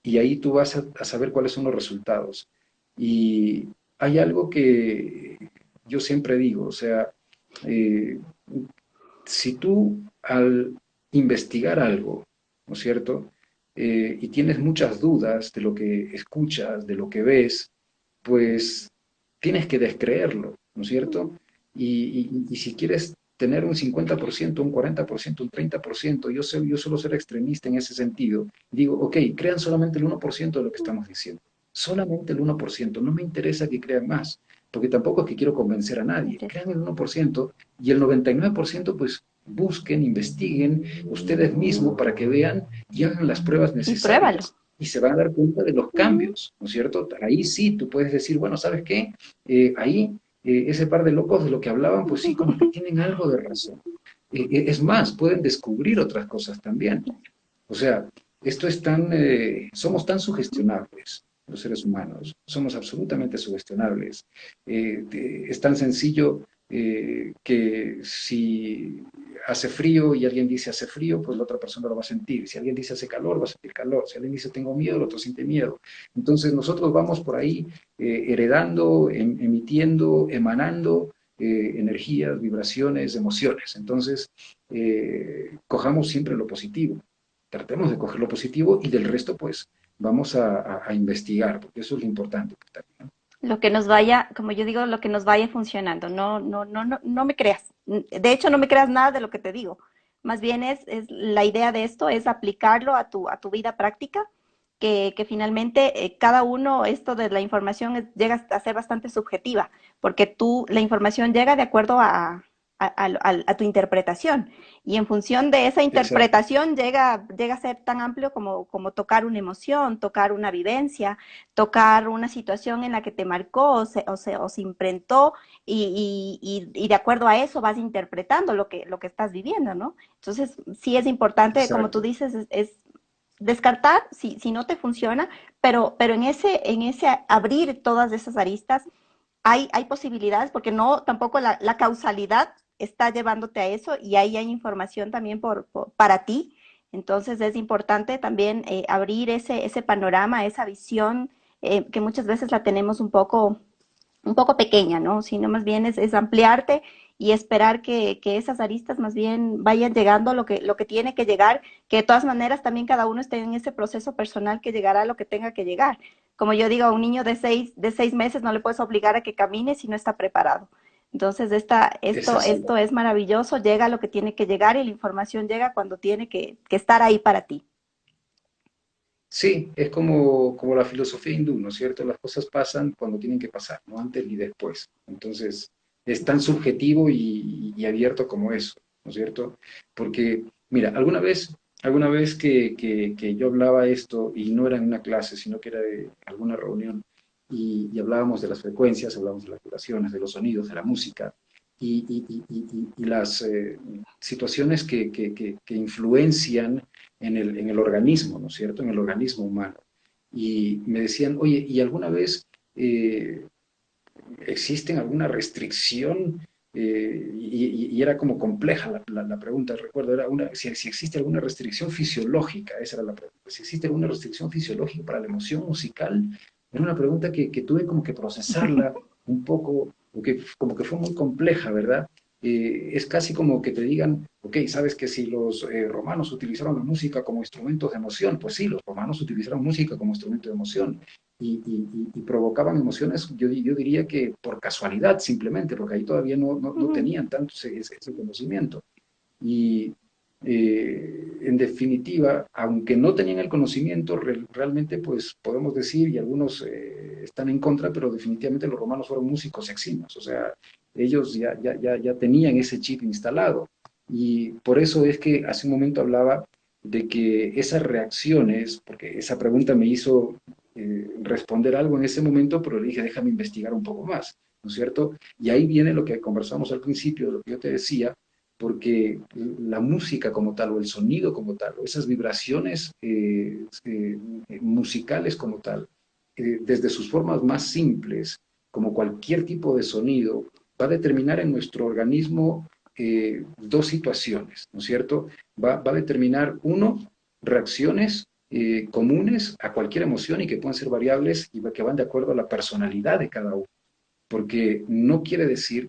y ahí tú vas a saber cuáles son los resultados. Y hay algo que yo siempre digo, o sea, eh, si tú al investigar algo, ¿no es cierto? y tienes muchas dudas de lo que escuchas, de lo que ves, pues tienes que descreerlo, ¿no es cierto? Y si quieres tener un 50%, un 40%, un 30%, yo suelo ser extremista en ese sentido. Digo, ok, crean solamente el 1% de lo que estamos diciendo. Solamente el 1%. No me interesa que crean más, porque tampoco es que quiero convencer a nadie. Entiendo. Crean el 1% y el 99%, pues busquen, investiguen ustedes mismos para que vean y hagan las pruebas Y pruébalo. necesarias. Y se van a dar cuenta de los Ujú. cambios, ¿no es cierto? Ahí sí, tú puedes decir, bueno, ¿sabes qué? Ahí ese par de locos de lo que hablaban, pues sí, como que tienen algo de razón. Es más, pueden descubrir otras cosas también. O sea, somos tan sugestionables, los seres humanos, somos absolutamente suggestionables. Es tan sencillo que si hace frío y alguien dice hace frío, pues la otra persona lo va a sentir. Si alguien dice hace calor, va a sentir calor. Si alguien dice tengo miedo, el otro siente miedo. Entonces nosotros vamos por ahí heredando, emitiendo, emanando energías, vibraciones, emociones. Entonces, cojamos siempre lo positivo, tratemos de coger lo positivo y del resto pues vamos a investigar, porque eso es lo importante también, ¿no? Lo que nos vaya, como yo digo, lo que nos vaya funcionando. No me creas. De hecho, no me creas nada de lo que te digo. Más bien es la idea de esto es aplicarlo a tu vida práctica, que finalmente cada uno, esto de la información llega a ser bastante subjetiva, porque tú, la información llega de acuerdo a tu interpretación. Y en función de esa Exacto, interpretación llega a ser tan amplio como tocar una emoción, tocar una vivencia, tocar una situación en la que te marcó o se imprentó y de acuerdo a eso vas interpretando lo que estás viviendo, ¿no? Entonces, sí es importante, como tú exacto. dices, es descartar si no te funciona, pero en ese abrir todas esas aristas hay posibilidades porque no, tampoco la causalidad está llevándote a eso y ahí hay información también para ti. Entonces es importante también abrir ese panorama, esa visión que muchas veces la tenemos un poco pequeña, ¿no? Sino más bien es ampliarte y esperar que esas aristas más bien vayan llegando lo que tiene que llegar, que de todas maneras también cada uno esté en ese proceso personal que llegará a lo que tenga que llegar. Como yo digo, a un niño de 6 meses no le puedes obligar a que camine si no está preparado. Entonces, Es así. esto es maravilloso, llega a lo que tiene que llegar y la información llega cuando tiene que estar ahí para ti. Sí, es como la filosofía hindú, ¿no es cierto? Las cosas pasan cuando tienen que pasar, no antes ni después. Entonces, es tan subjetivo y abierto como eso, ¿no es cierto? Porque, mira, alguna vez que yo hablaba esto, y no era en una clase, sino que era de alguna reunión, y hablábamos de las frecuencias, hablábamos de las vibraciones, de los sonidos, de la música, y las situaciones que influencian en el organismo, ¿no es cierto? En el organismo humano. Y me decían, oye, ¿y alguna vez existen alguna restricción? Y era como compleja la pregunta, recuerdo, era si existe alguna restricción fisiológica, esa era la pregunta, si existe alguna restricción fisiológica para la emoción musical, era una pregunta que tuve como que procesarla un poco, porque como que fue muy compleja, ¿verdad? Es casi como que te digan, ok, sabes que si los romanos utilizaron la música como instrumento de emoción, pues sí, los romanos utilizaron música como instrumento de emoción y provocaban emociones, yo diría que por casualidad simplemente, porque ahí todavía no Ujú. tenían tanto ese conocimiento. Y en definitiva, aunque no tenían el conocimiento, realmente pues podemos decir, y algunos están en contra, pero definitivamente los romanos fueron músicos eximos, o sea, ellos ya tenían ese chip instalado. Y por eso es que hace un momento hablaba de que esas reacciones, porque esa pregunta me hizo responder algo en ese momento, pero le dije, déjame investigar un poco más, ¿no es cierto? Y ahí viene lo que conversamos al principio, lo que yo te decía, porque la música como tal, o el sonido como tal, o esas vibraciones musicales como tal, desde sus formas más simples, como cualquier tipo de sonido, va a determinar en nuestro organismo dos situaciones, ¿no es cierto? Va a determinar, uno, reacciones comunes a cualquier emoción y que pueden ser variables y que van de acuerdo a la personalidad de cada uno, porque no quiere decir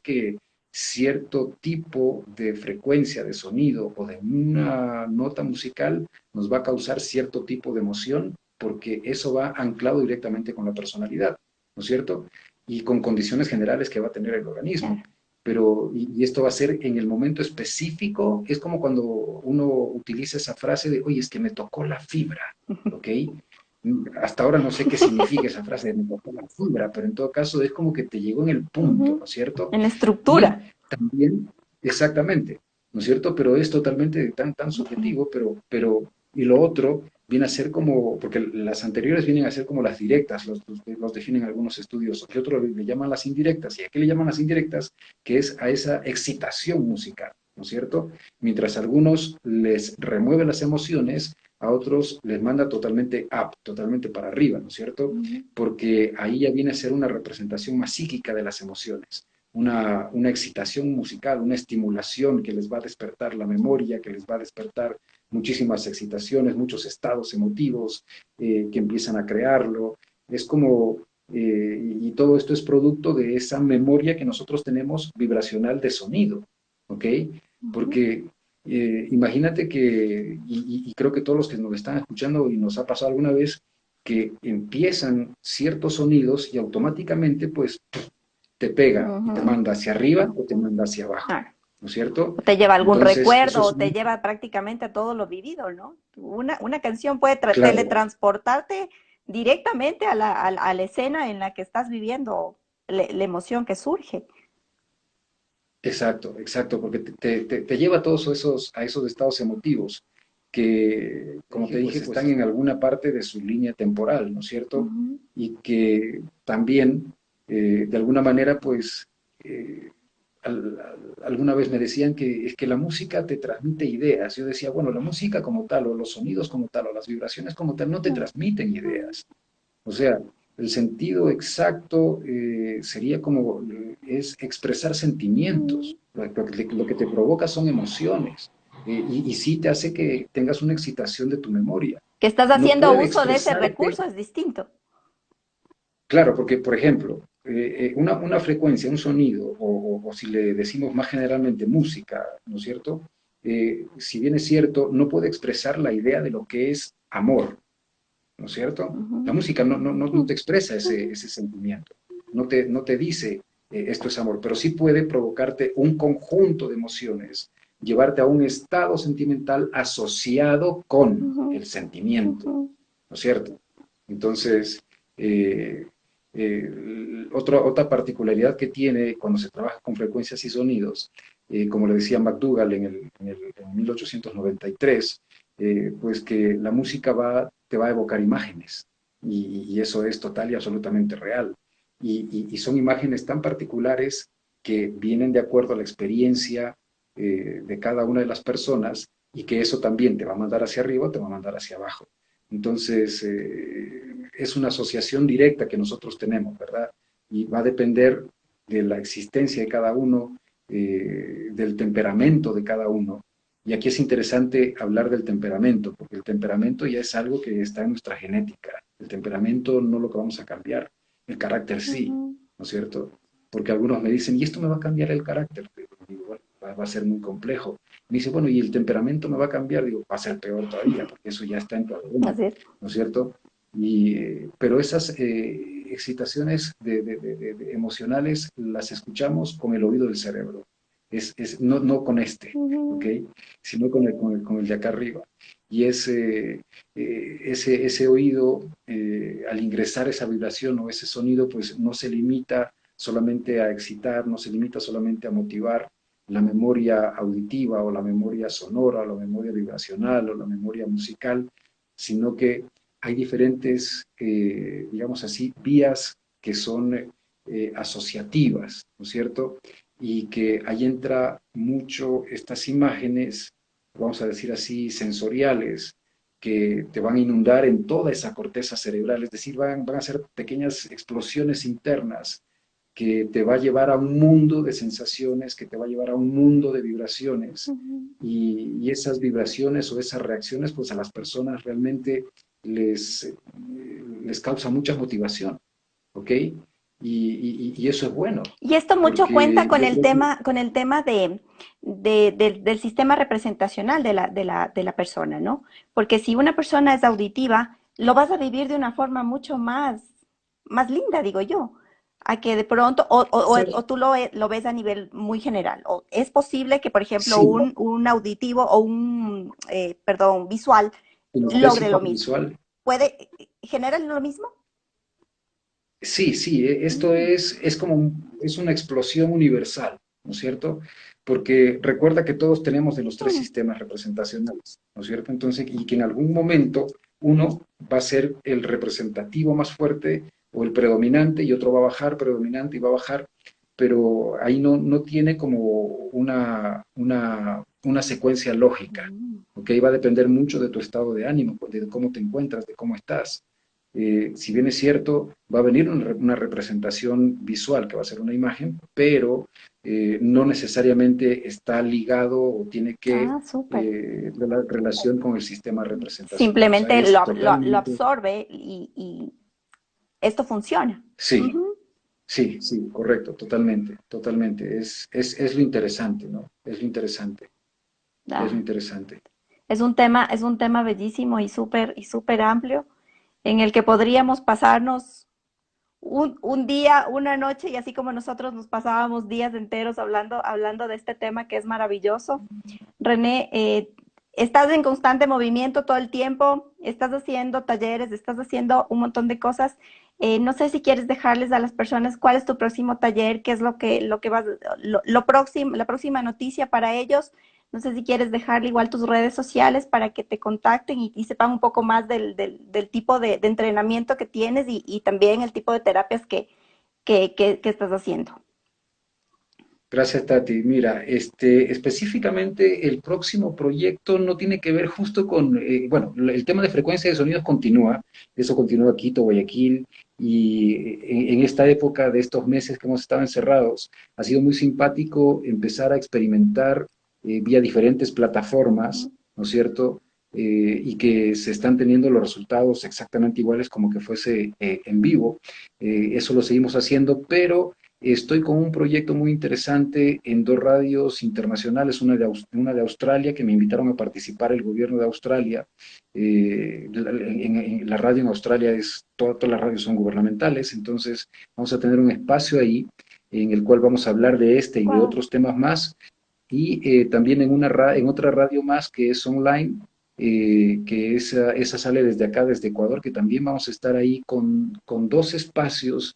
cierto tipo de frecuencia de sonido o de una nota musical nos va a causar cierto tipo de emoción, porque eso va anclado directamente con la personalidad, ¿no es cierto? Y con condiciones generales que va a tener el organismo. Claro. Pero, y esto va a ser en el momento específico, es como cuando uno utiliza esa frase de, oye, es que me tocó la fibra, ¿ok? Hasta ahora no sé qué significa esa frase de me tocó la fibra, pero en todo caso es como que te llegó en el punto, Ujú. ¿no es cierto? En la Y estructura. también, exactamente, ¿no es cierto? Pero es totalmente tan Ujú. subjetivo, y lo otro viene a ser como, porque las anteriores vienen a ser como las directas, los definen algunos estudios, y otros le llaman las indirectas. ¿Y a qué le llaman las indirectas? Que es a esa excitación musical, ¿no es cierto? Mientras a algunos les remueve las emociones, a otros les manda totalmente up, totalmente para arriba, ¿no es cierto? Ujú. Porque ahí ya viene a ser una representación más psíquica de las emociones, una excitación musical, una estimulación que les va a despertar la memoria, que les va a despertar muchísimas excitaciones, muchos estados emotivos que empiezan a crearlo. Es como, y todo esto es producto de esa memoria que nosotros tenemos vibracional de sonido, ¿ok? Ujú. Porque imagínate que, y creo que todos los que nos están escuchando y nos ha pasado alguna vez, que empiezan ciertos sonidos y automáticamente pues te pega y te Ujú. manda hacia arriba o te manda hacia abajo, Claro. ¿no es cierto? O te lleva algún Entonces, eso recuerdo, es o te muy lleva prácticamente a todo lo vivido, ¿no? Una canción puede claro, teletransportarte directamente a la escena en la que estás viviendo, la emoción que surge. exacto, exacto, porque te lleva a todos a esos estados emotivos que, como te dije, pues están en alguna parte de su línea temporal, ¿no es cierto? Ujú. Y que también, de alguna manera, pues, eh, alguna vez me decían que es que la música te transmite ideas. Yo decía, bueno, la música como tal, o los sonidos como tal, o las vibraciones como tal, no te No. transmiten ideas. O sea, el sentido exacto sería como es expresar sentimientos. Ujú. Lo que te provoca son emociones. Y sí te hace que tengas una excitación de tu memoria. Que estás No haciendo puede uso de ese expresarte, recurso es distinto. claro, porque, por ejemplo, una frecuencia, un sonido, o si le decimos más generalmente música, ¿no es cierto? Si bien es cierto, no puede expresar la idea de lo que es amor, ¿no es cierto? La Ujú. música no te expresa Ujú. ese sentimiento, no te dice esto es amor, pero sí puede provocarte un conjunto de emociones, llevarte a un estado sentimental asociado con Ujú. el sentimiento, Ujú. ¿no es cierto? Entonces, eh, otra particularidad que tiene cuando se trabaja con frecuencias y sonidos, como le decía McDougall en 1893, pues que la música te va a evocar imágenes y eso es total y absolutamente real. Y son imágenes tan particulares que vienen de acuerdo a la experiencia de cada una de las personas y que eso también te va a mandar hacia arriba o te va a mandar hacia abajo. Entonces, es una asociación directa que nosotros tenemos, ¿verdad? Y va a depender de la existencia de cada uno, del temperamento de cada uno. Y aquí es interesante hablar del temperamento, porque el temperamento ya es algo que está en nuestra genética. El temperamento no lo que vamos a cambiar, el carácter sí, Ujú. ¿no es cierto? Porque algunos me dicen, ¿y esto me va a cambiar el carácter? Digo, bueno, va a ser muy complejo. Me dice, bueno, ¿y el temperamento me va a cambiar? Digo, va a ser peor todavía, porque eso ya está en tu ADN, Así es. ¿no es cierto? Pero esas excitaciones emocionales las escuchamos con el oído del cerebro, no con este, ¿ok? Ujú. Sino con el de acá arriba. Y ese oído, al ingresar esa vibración o ese sonido, pues no se limita solamente a excitar, no se limita solamente a motivar la memoria auditiva o la memoria sonora o la memoria vibracional o la memoria musical, sino que hay diferentes, digamos así, vías que son asociativas, ¿no es cierto? Y que ahí entra mucho estas imágenes, vamos a decir así, sensoriales, que te van a inundar en toda esa corteza cerebral, es decir, van a ser pequeñas explosiones internas que te va a llevar a un mundo de sensaciones, que te va a llevar a un mundo de vibraciones. Ujú. Y esas vibraciones o esas reacciones, pues a las personas realmente les causa mucha motivación, ¿ok? y eso es bueno, Y esto mucho cuenta porque yo creo que con el tema del sistema representacional de la persona, ¿no? Porque si una persona es auditiva, lo vas a vivir de una forma mucho más linda, digo yo, a que de pronto, o tú lo ves a nivel muy general, o es posible que, por ejemplo, sí, un auditivo o perdón, visual logre lo kinestésico, mismo. visual. ¿Puede generar lo mismo? Sí, sí, esto Mm. es como es una explosión universal, ¿no es cierto? Porque recuerda que todos tenemos de los tres Mm. sistemas representacionales, ¿no es cierto? Entonces, y que en algún momento uno va a ser el representativo más fuerte o el predominante y otro va a bajar predominante y va a bajar, pero ahí no tiene como una secuencia lógica, Mm. ¿ok? Va a depender mucho de tu estado de ánimo, pues, de cómo te encuentras, de cómo estás. Si bien es cierto, va a venir una representación visual, que va a ser una imagen, pero no necesariamente está ligado o tiene que Ah, súper. la relación con el sistema representacional. O sea, Simplemente es lo totalmente... absorbe y esto funciona. Sí, Ujú. sí, sí, correcto, totalmente, totalmente. Es lo interesante, ¿no? Es lo interesante, es lo Ah, interesante. es un tema bellísimo y súper amplio en el que podríamos pasarnos un día, una noche y así como nosotros nos pasábamos días enteros hablando de este tema que es maravilloso. René, estás en constante movimiento todo el tiempo, estás haciendo talleres, estás haciendo un montón de cosas. No sé si quieres dejarles a las personas cuál es tu próximo taller, qué es lo que vas, lo próximo, la próxima noticia para ellos. No sé si quieres dejarle igual tus redes sociales para que te contacten y sepan un poco más del tipo de entrenamiento que tienes y también el tipo de terapias que estás haciendo. Gracias, Tati. Mira, específicamente el próximo proyecto no tiene que ver justo con, bueno, el tema de frecuencia de sonidos continúa, eso continúa Quito, Guayaquil, y en esta época de estos meses que hemos estado encerrados, ha sido muy simpático empezar a experimentar vía diferentes plataformas, ¿no es cierto? Y que se están teniendo los resultados exactamente iguales como que fuese en vivo. Eso lo seguimos haciendo, pero estoy con un proyecto muy interesante en dos radios internacionales, una de Australia, que me invitaron a participar el gobierno de Australia. La radio en Australia todas las radios son gubernamentales, entonces vamos a tener un espacio ahí en el cual vamos a hablar de este y de Wow. otros temas más. Y también en otra radio más que es online, que esa sale desde acá, desde Ecuador, que también vamos a estar ahí con dos espacios.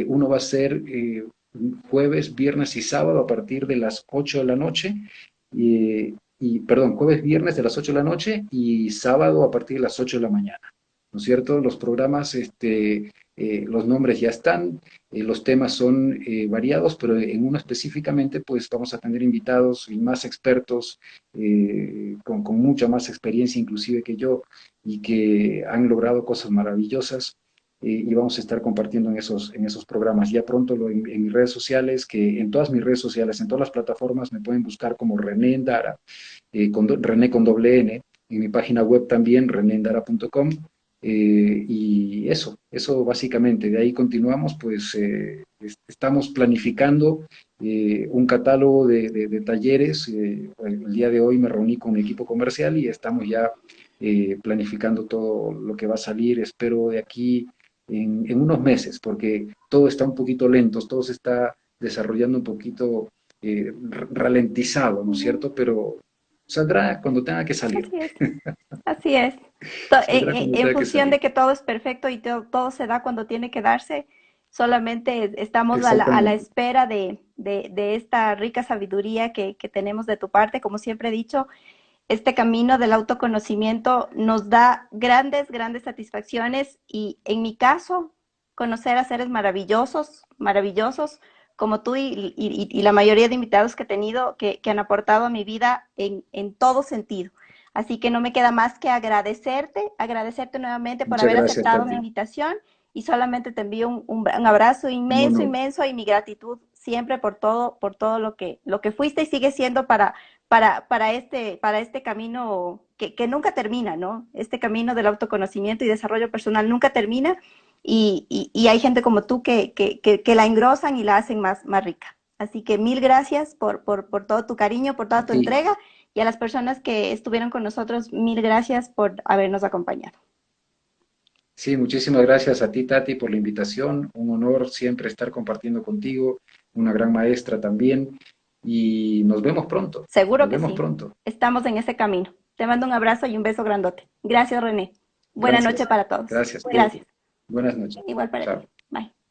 Uno va a ser jueves, viernes y sábado a partir de las 8 de la noche. Perdón, jueves, viernes de las 8 de la noche y sábado a partir de las 8 de la mañana. ¿No es cierto? Los programas, los nombres ya están, los temas son variados, pero en uno específicamente, pues vamos a tener invitados y más expertos, con mucha más experiencia inclusive que yo, y que han logrado cosas maravillosas. Y vamos a estar compartiendo en esos programas. Ya pronto en mis redes sociales, que en todas mis redes sociales, en todas las plataformas, me pueden buscar como René Endara, René con doble N, en mi página web también, renéndara.com. Y eso básicamente. De ahí continuamos, pues estamos planificando un catálogo de talleres. El día de hoy me reuní con mi equipo comercial y estamos ya planificando todo lo que va a salir. Espero de aquí en unos meses, porque todo está un poquito lento, todo se está desarrollando un poquito ralentizado, ¿no es Ujú. cierto? Pero saldrá cuando tenga que salir. Así es. Así es. Saldrá cuando En tenga que función de salir. que todo es perfecto y todo se da cuando tiene que darse, solamente estamos a la Exactamente. espera de esta rica sabiduría que tenemos de tu parte. Como siempre he dicho, este camino del autoconocimiento nos da grandes satisfacciones y en mi caso, conocer a seres maravillosos como tú y la mayoría de invitados que he tenido que han aportado a mi vida en todo sentido. Así que no me queda más que agradecerte nuevamente por Muchas haber gracias, aceptado mi Tati. invitación y solamente te envío un abrazo Un honor. inmenso y mi gratitud siempre por todo lo que fuiste y sigue siendo para este camino que nunca termina, ¿no? Este camino del autoconocimiento y desarrollo personal nunca termina y hay gente como tú que la engrosan y la hacen más rica. Así que mil gracias por todo tu cariño, por toda tu Sí, entrega, y a las personas que estuvieron con nosotros, mil gracias por habernos acompañado. sí, muchísimas gracias a ti, Tati, por la invitación. Un honor siempre estar compartiendo contigo, una gran maestra también. Y nos vemos pronto, Seguro nos que vemos sí. pronto. Estamos en ese camino. Te mando un abrazo y un beso grandote. Gracias, René. Buena noche Gracias, para todos. gracias, cuídate. Gracias. Buenas noches. Igual para ti. Chao. Bye.